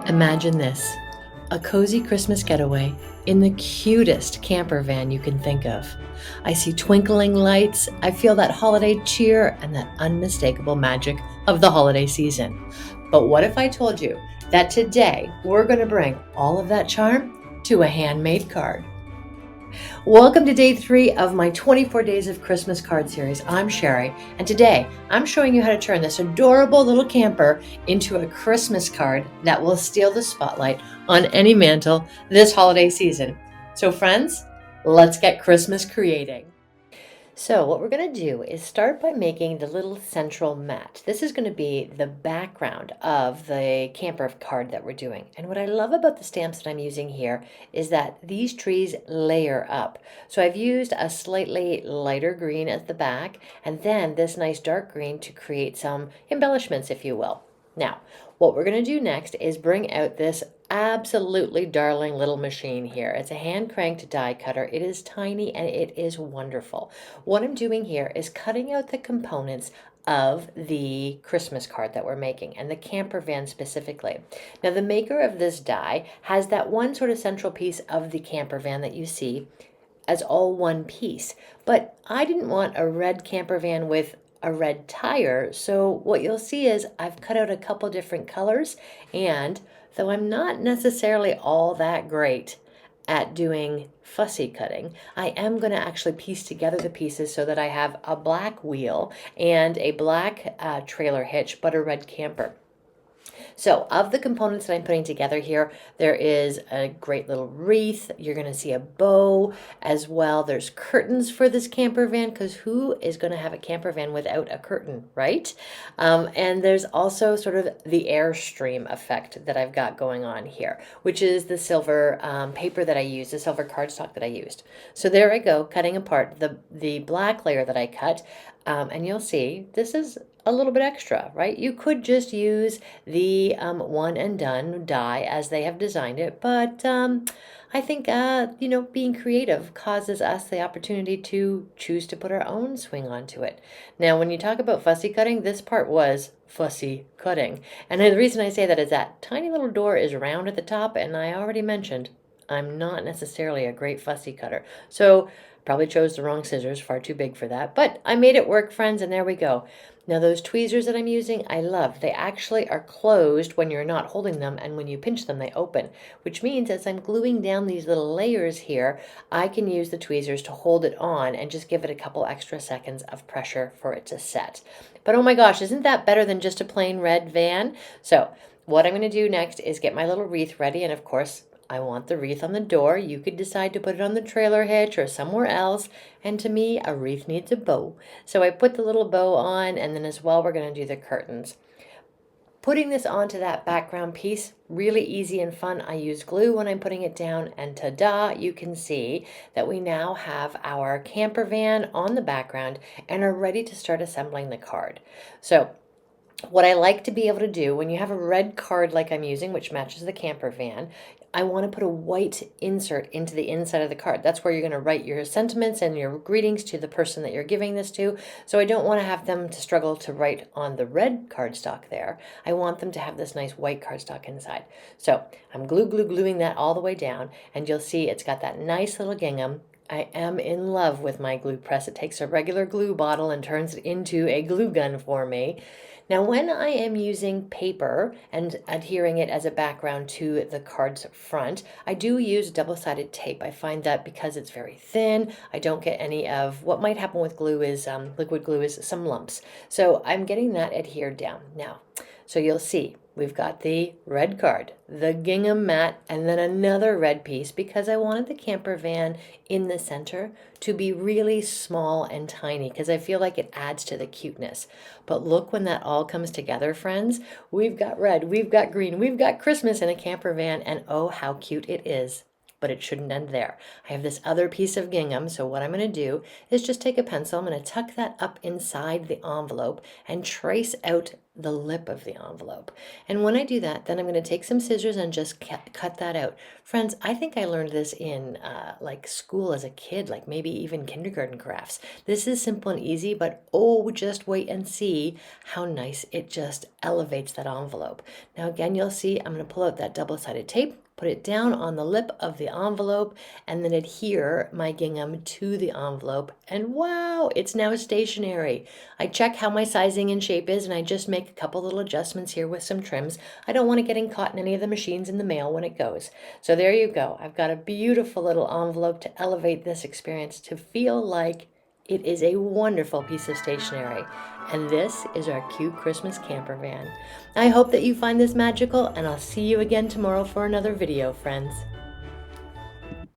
Imagine this, a cozy Christmas getaway in the cutest camper van you can think of. I see twinkling lights, I feel that holiday cheer and that unmistakable magic of the holiday season. But what if I told you that today we're going to bring all of that charm to a handmade card? Welcome to day 3 of my 24 Days of Christmas card series. I'm Sherry, and today I'm showing you how to turn this adorable little camper into a Christmas card that will steal the spotlight on any mantle this holiday season. So friends, let's get Christmas creating. So what we're going to do is start by making the little central mat. This is going to be the background of the camper card that we're doing. And what I love about the stamps that I'm using here is that these trees layer up. So I've used a slightly lighter green at the back and then this nice dark green to create some embellishments, if you will. Now, what we're going to do next is bring out this absolutely darling little machine here. It's a hand cranked die cutter. It is tiny and it is wonderful. What I'm doing here is cutting out the components of the Christmas card that we're making and the camper van specifically. Now the maker of this die has that one sort of central piece of the camper van that you see as all one piece, but I didn't want a red camper van with a red tire. So what you'll see is I've cut out a couple different colors, and though I'm not necessarily all that great at doing fussy cutting, I am going to actually piece together the pieces so that I have a black wheel and a black trailer hitch, but a red camper. So of the components that I'm putting together here, there is a great little wreath. You're going to see a bow as well. There's curtains for this camper van because who is going to have a camper van without a curtain, right? And there's also sort of the airstream effect that I've got going on here, which is the silver paper that I used, the silver cardstock that I used. So there I go, cutting apart the black layer that I cut. And you'll see this is a little bit extra, right? You could just use the one and done die as they have designed it, but I think, being creative causes us the opportunity to choose to put our own swing onto it. Now, when you talk about fussy cutting, this part was fussy cutting. And the reason I say that is that tiny little door is round at the top, and I already mentioned I'm not necessarily a great fussy cutter. So probably chose the wrong scissors, far too big for that, but I made it work, friends, and there we go. Now those tweezers that I'm using, I love. They actually are closed when you're not holding them, and when you pinch them, they open, which means as I'm gluing down these little layers here, I can use the tweezers to hold it on and just give it a couple extra seconds of pressure for it to set. But oh my gosh, isn't that better than just a plain red van? So what I'm going to do next is get my little wreath ready, and of course, I want the wreath on the door. You could decide to put it on the trailer hitch or somewhere else. And to me, a wreath needs a bow. So I put the little bow on, and then as well, we're going to do the curtains. Putting this onto that background piece, really easy and fun. I use glue when I'm putting it down, and ta-da, you can see that we now have our camper van on the background and are ready to start assembling the card. So what I like to be able to do when you have a red card like I'm using, which matches the camper van, I want to put a white insert into the inside of the card. That's where you're going to write your sentiments and your greetings to the person that you're giving this to. So I don't want to have them to struggle to write on the red cardstock there. I want them to have this nice white cardstock inside. So I'm gluing that all the way down, and you'll see it's got that nice little gingham. I am in love with my glue press. It takes a regular glue bottle and turns it into a glue gun for me. Now, when I am using paper and adhering it as a background to the card's front, I do use double-sided tape. I find that because it's very thin, I don't get any of what might happen with glue is, liquid glue is some lumps. So I'm getting that adhered down. Now, so you'll see we've got the red card, the gingham mat, and then another red piece because I wanted the camper van in the center to be really small and tiny because I feel like it adds to the cuteness. But look, when that all comes together, friends, we've got red, we've got green, we've got Christmas in a camper van, and oh, how cute it is. But it shouldn't end there. I have this other piece of gingham, so what I'm going to do is just take a pencil. I'm going to tuck that up inside the envelope and trace out the lip of the envelope. And when I do that, then I'm going to take some scissors and just cut that out. Friends, I think I learned this in like school as a kid, like maybe even kindergarten crafts. This is simple and easy, but oh, just wait and see how nice it just elevates that envelope. Now again, you'll see I'm going to pull out that double-sided tape, put it down on the lip of the envelope, and then adhere my gingham to the envelope. And wow, it's now stationary. I check how my sizing and shape is, and I just make a couple little adjustments here with some trims. I don't want it getting caught in any of the machines in the mail when it goes. So there you go. I've got a beautiful little envelope to elevate this experience to feel like it is a wonderful piece of stationery. And this is our cute Christmas camper van. I hope that you find this magical, and I'll see you again tomorrow for another video, friends.